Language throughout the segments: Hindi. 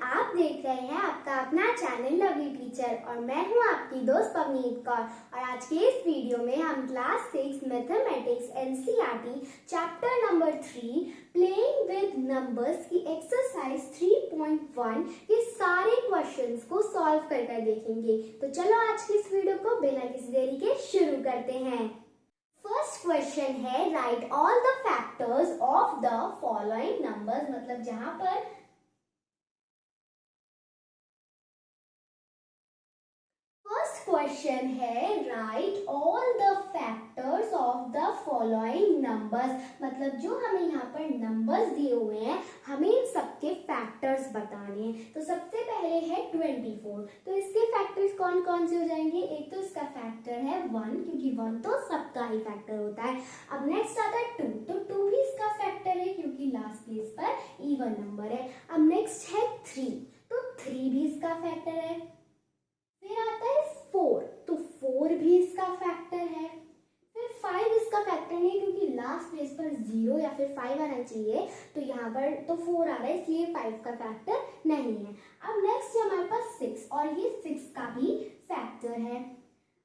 आप देख रहे हैं आपका अपना चैनल लवली टीचर और मैं हूं आपकी दोस्त पवनीत कौर। और आज के इस वीडियो में हम class 6 mathematics NCERT chapter number 3 playing with numbers की एक्सरसाइज 3.1 के सारे क्वेश्चंस को सॉल्व कर देखेंगे। तो चलो आज की इस वीडियो को बिना किसी देरी के शुरू करते हैं। फर्स्ट क्वेश्चन है right all the factors of the following numbers, मतलब जहां पर क्वेश्चन है right all the factors of the following numbers, मतलब जो हमें यहाँ पर नंबर्स दिए हुए हैं हमें इन सबके फैक्टर्स बताने हैं। तो सबसे पहले है 24, तो इसके फैक्टर्स कौन कौन से हो जाएंगे। एक तो इसका फैक्टर है 1, क्योंकि 1 तो सबका ही फैक्टर होता है। अब नेक्स्ट आता है 2, तो 2 भी इसका फैक्टर है क्योंकि लास्ट प्लेस पर इवन नंबर है। अब नेक्स्ट है 3, तो 3 भी इसका फैक्टर है। फिर आता है 4, तो 4 भी इसका फैक्टर है। फिर 5 इसका फैक्टर नहीं है क्योंकि लास्ट प्लेस पर 0 या फिर 5 आना चाहिए, तो यहाँ पर तो 4 आ रहा है इसलिए 5 का फैक्टर नहीं है। अब नेक्स्ट है हमारे पास 6, और ये 6 का भी फैक्टर है।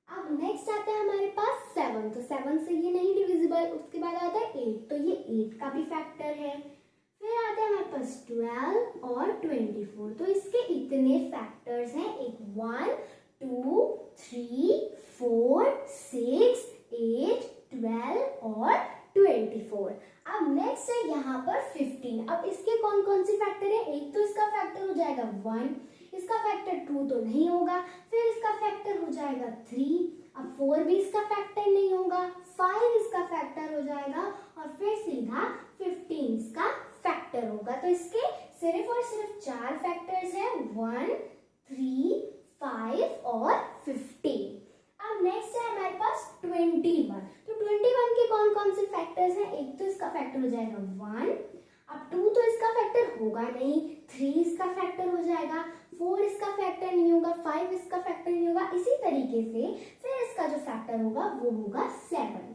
अब नेक्स्ट आता है हमारे पास 7, तो 7 से ये नहीं डिविजिबल। उसके बाद आता है 8, तो ये 8 का भी फैक्टर है। फिर आते हैं हमारे पास 12 और 24, तो इसके इतने फैक्टर्स हैं, एक 1 2 3 4 6 8 12 और 24। अब नेक्स्ट है यहाँ पर 15। अब इसके कौन कौन से फैक्टर है। एक तो इसका फैक्टर हो जाएगा 1, इसका फैक्टर 2 तो नहीं होगा। फिर इसका फैक्टर हो जाएगा 3, अब 4 भी इसका फैक्टर नहीं होगा। 5 इसका फैक्टर हो जाएगा और फिर सीधा 15 इसका फैक्टर होगा। तो इसके सिर्फ और सिर्फ 4 फैक्टर्स हैं, 1 3 5 और 15। अब नेक्स्ट है हमारे पास 21, तो 21 के कौन कौन से फैक्टर्स हैं। एक तो इसका फैक्टर हो जाएगा 1, अब 2 तो इसका फैक्टर होगा नहीं, 3 इसका फैक्टर हो जाएगा, 4 इसका फैक्टर नहीं होगा, 5 इसका फैक्टर नहीं होगा। इसी तरीके से फिर इसका जो फैक्टर होगा वो होगा 7,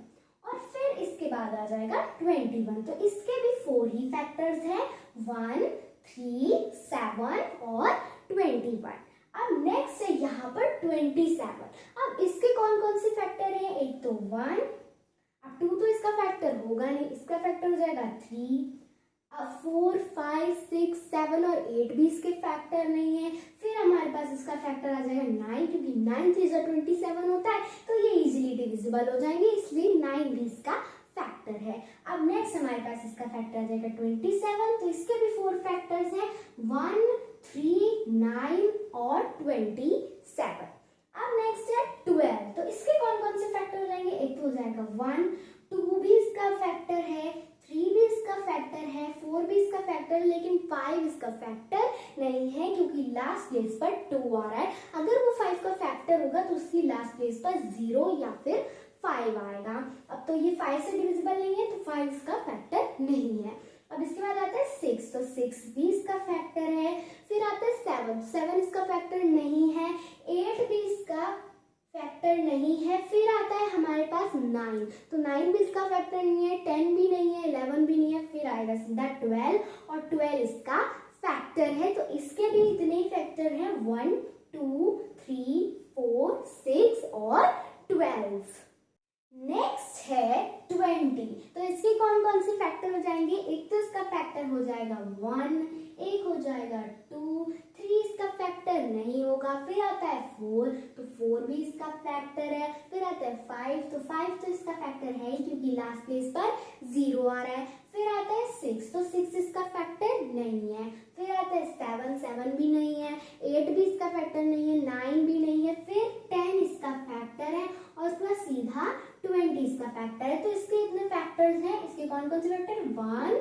और फिर इसके बाद आ जाएगा 21, तो इसके भी 4 ही फैक्टर्स हैं, 1 3 7 और 21। अब नेक्स्ट है यहाँ पर 27। अब इसके कौन कौन से फैक्टर हैं। एक तो 1, अब 2 तो इसका फैक्टर होगा नहीं, इसका फैक्टर हो जाएगा 3। अब 4 5 6 7 और 8 भी इसके फैक्टर नहीं है। फिर हमारे पास इसका फैक्टर आ जाएगा 9, क्योंकि 9 3 27 होता है, तो ये इजीली डिविजिबल हो जाएंगे, इसलिए 9 भी इसका फैक्टर है। अब नेक्स्ट हमारे पास इसका फैक्टर आ जाएगा 27, तो इसके भी 4 फैक्टर्स हैं, 1 3 9 और 27। अब नेक्स्ट है 12, तो इसके कौन कौन से फैक्टर हो जाएंगे। एक तो हो जाएगा 1, 2 भी इसका फैक्टर है, 3 भी इसका फैक्टर है, 4 भी इसका फैक्टर है, लेकिन 5 इसका फैक्टर नहीं है क्योंकि लास्ट प्लेस पर 2 आ रहा है। अगर वो 5 का फैक्टर होगा तो उसकी लास्ट प्लेस पर 0 या फिर 5 आएगा। अब तो ये 5 से डिविजिबल नहीं है, तो 5 इसका फैक्टर नहीं है। अब इसके बाद आता है 6, तो 6 भी इसका फैक्टर है। फिर आता है 7, 7 इसका फैक्टर नहीं है, 8 भी इसका फैक्टर नहीं है। फिर आता है हमारे पास 9, तो 9 भी इसका फैक्टर नहीं है, 10 भी नहीं है, 11 भी नहीं है। फिर आएगा सीधा 12, और 12 इसका फैक्टर है, तो इसके भी इतने ही फैक्टर हैं, 1 2 3 4 6 और 12। नेक्स्ट है 20, तो इसके कौन कौन से फैक्टर हो जाएंगे। एक तो इसका फैक्टर हो जाएगा 1, एक हो जाएगा 2, 3 इसका फैक्टर नहीं होगा। फिर आता है 4, तो 4 भी इसका फैक्टर है। फिर आता है 5, तो 5 तो इसका फैक्टर है ही क्योंकि लास्ट प्लेस पर 0 आ रहा है। फिर आता है 6, तो 6 इसका फैक्टर नहीं है। फिर आता है 7, 7 भी नहीं है, 8 भी इसका फैक्टर नहीं है, 9 भी नहीं है। फिर 10 इसका फैक्टर है, और उसके बाद सीधा 20 इसका फैक्टर है। तो इसके इतने फैक्टर्स हैं, इसके कौन कौन से फैक्टर, 1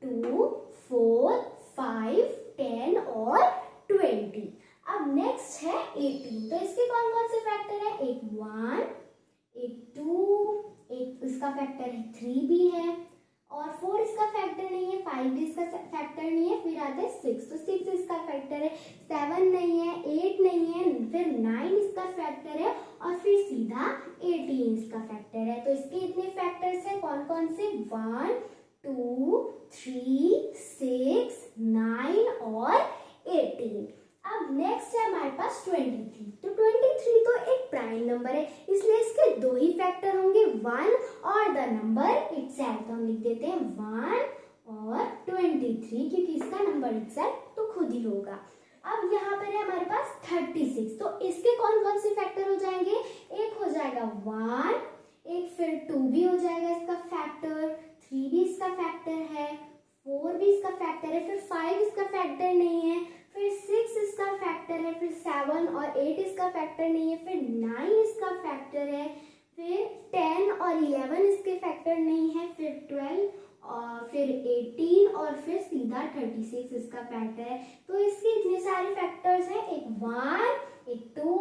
2 4 5 10 और 20। अब नेक्स्ट है 18, तो इसके कौन कौन से फैक्टर है। एक 1, एक 2, एक इसका फैक्टर है 3 भी है, और 4 इसका फैक्टर नहीं है, 5 भी इसका फैक्टर नहीं है। फिर आता है 6, तो 6 इसका फैक्टर है, 7 नहीं है, 8 नहीं है, फिर 9 इसका फैक्टर है, और फिर सीधा 18 इसका फैक्टर है। तो इसके इतने फैक्टर्स हैं, कौन कौन से, 1 2 3 6 9 और 18। 23। तो 23 तो एक प्राइम नंबर है, इसलिए इसके दो ही फैक्टर होंगे, 1 और द नंबर इटसेल्फ। तो हम लिख देते हैं 1 और 23, क्योंकि इसका नंबर इटसेल्फ तो खुद ही होगा। अब यहाँ पर है हमारे पास 36, तो इसके कौन कौन से फैक्टर हो जाएंगे? एक हो जाएगा 1, एक फिर 2 भी हो जाएगा इसका फैक्टर, 3 भी इसका फैक्टर है, 4 भी इसका फैक्टर है, फिर 5 इसका फैक्टर नहीं है, फिर 6 इसका फैक्टर है, फिर 7 और 8 इसका फैक्टर नहीं है, फिर 9 इसका फैक्टर है, फिर 10 और 11 इसके फैक्टर नहीं है, फिर 12 और फिर 18 और फिर सीधा 36 इसका फैक्टर है। तो इसके इतने सारे फैक्टर्स हैं, एक 1, एक 2,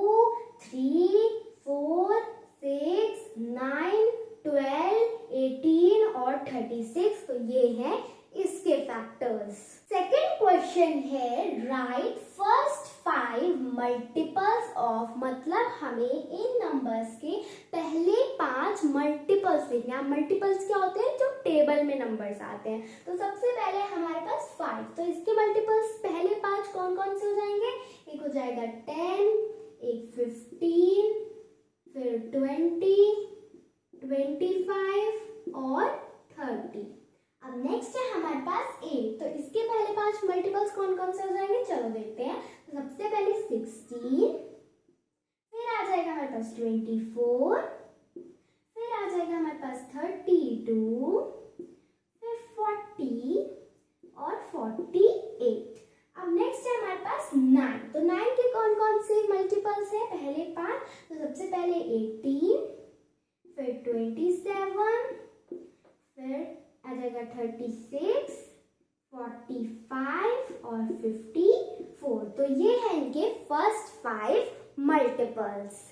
3, 4, 6, 9, 12, 18 और 36। तो ये है इसके फैक्टर्स। सेकेंड क्वेश्चन है राइट फर्स्ट 5 मल्टीपल्स ऑफ, मतलब हमें इन नंबर्स के पहले 5 मल्टीपल्स लिखने हैं। मल्टीपल्स क्या होते हैं? जो टेबल में नंबर्स आते हैं। तो सबसे पहले हमारे पास 5, तो इसके मल्टीपल्स पहले 5 कौन कौन से हो जाएंगे? एक हो जाएगा 10, एक 15, फिर 20, 25 और 30। अब नेक्स्ट है हमारे पास 8, तो इसके पहले 5 मल्टीपल्स कौन कौन से हो जाएंगे? चलो देखते हैं। तो सबसे पहले 16, फिर आ जाएगा हमारे पास 24, फिर आ जाएगा हमारे पास 32, फिर 40 और 48। अब नेक्स्ट है हमारे पास 9, तो 9 के कौन कौन से मल्टीपल्स है? पहले 5, तो सबसे पहले 18, फिर 27, फिर आ जाएगा 36, 45 और 54। तो ये है इनके फर्स्ट 5 मल्टीपल्स।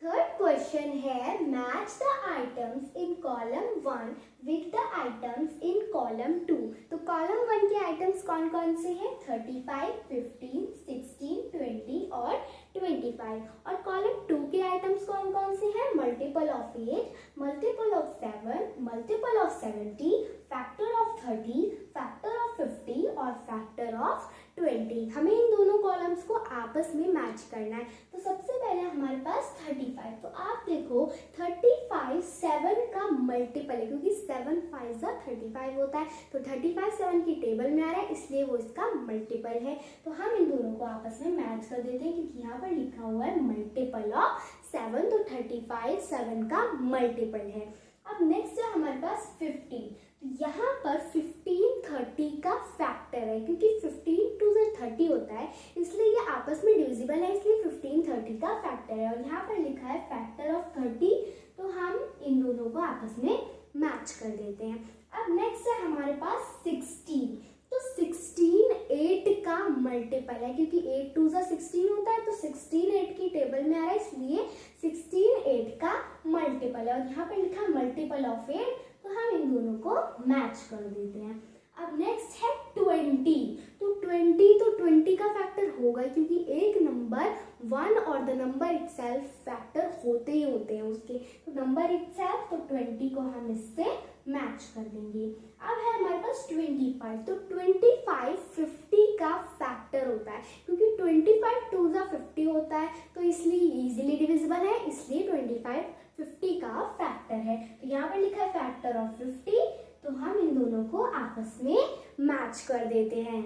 थर्ड क्वेश्चन है match the items in column 1 with the items in column 2। तो कॉलम 1 के आइटम्स कौन कौन से हैं? 35, 15, 16, 20 और 25। और कॉलम 2 के आइटम्स कौन कौन से हैं? Multiple of 8, multiple of 7, multiple of 70, factor of 30, factor of 50 और फैक्टर ऑफ 20। हमें इन दोनों कॉलम्स को आपस में मैच करना है। तो सबसे पहले हमारे पास 35, तो आप देखो 35 7 का मल्टीपल है, क्योंकि 7 5 जा 35 होता है। तो 35 7 की टेबल में आ रहा है, इसलिए वो इसका मल्टीपल है। तो हम इन दोनों को आपस में मैच कर देते हैं, क्योंकि यहाँ पर लिखा हुआ है मल्टीपल ऑफ 7, तो 35 7 का मल्टीपल है। अब नेक्स्ट है हमारे पास 15, तो यहाँ पर 15 30 का फैक्टर है, क्योंकि 15 2 से 30 होता है, इसलिए ये आपस में डिविजिबल है, इसलिए 15 30 का फैक्टर है। और यहाँ पर लिखा है फैक्टर ऑफ 30, तो हम इन दोनों को आपस में मैच कर देते हैं। अब नेक्स्ट है हमारे पास 16, तो 16 8 का मल्टीपल है, क्योंकि 8 2 से 16 होता है, तो 16 8 की टेबल में आ रहा है, इसलिए 16 8 का मल्टीपल है। और यहाँ पर लिखा मल्टीपल ऑफ 8, तो हम इन दोनों को मैच कर देते हैं। अब नेक्स्ट है 20, तो 20 का फैक्टर होगा, क्योंकि एक नंबर 1 और द नंबर इटसेल्फ फैक्टर होते ही होते हैं उसके, तो नंबर इटसेल्फ, तो 20 को हम इससे मैच कर देंगे। अब है हमारे पास 25, तो 25 50 का फैक्टर होता है, क्योंकि 25 2 जा 50 होता है, तो इसलिए इजीली डिविजिबल है, इसलिए 25 50 का फैक्टर है। तो यहाँ पर लिखा है फैक्टर ऑफ 50, तो हम इन दोनों को आपस में मैच कर देते हैं।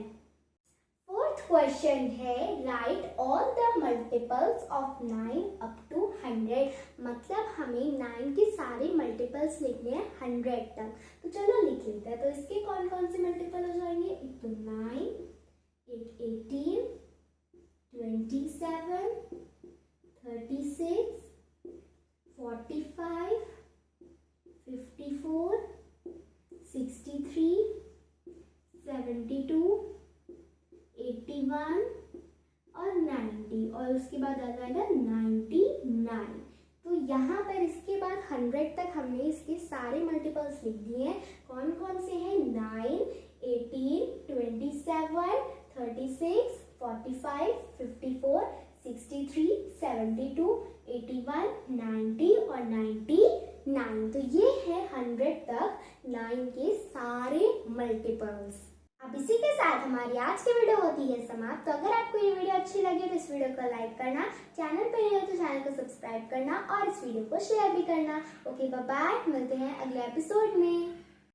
फोर्थ क्वेश्चन है right all the multiples of 9 up to 100, मतलब हमें 9 के सारे मल्टीपल्स लिखने हैं 100 तक। तो चलो लिख लेते हैं। तो इसके कौन कौन से मल्टीपल हो जाएंगे? एक तो 9, एक 18, 27, 36, 45, 54, 63, 72, 81 और 90, और उसके बाद आ जाएगा 99। तो यहाँ पर इसके बाद 100 तक हमने इसके सारे मल्टीपल्स लिख दिए हैं। कौन कौन से हैं? 9, 18, 27, 36, 45, 54, 63, 72, 81, 90 और 99। तो ये है 100 तक 9 के सारे मल्टीपल्स। अब इसी के साथ हमारी आज की वीडियो होती है समाप्त। तो अगर आपको ये वीडियो अच्छी लगी तो इस वीडियो को लाइक करना, चैनल पर नए हो तो चैनल को सब्सक्राइब करना और इस वीडियो को शेयर भी करना। ओके बाय बाय, मिलते हैं अगले एपिसोड में।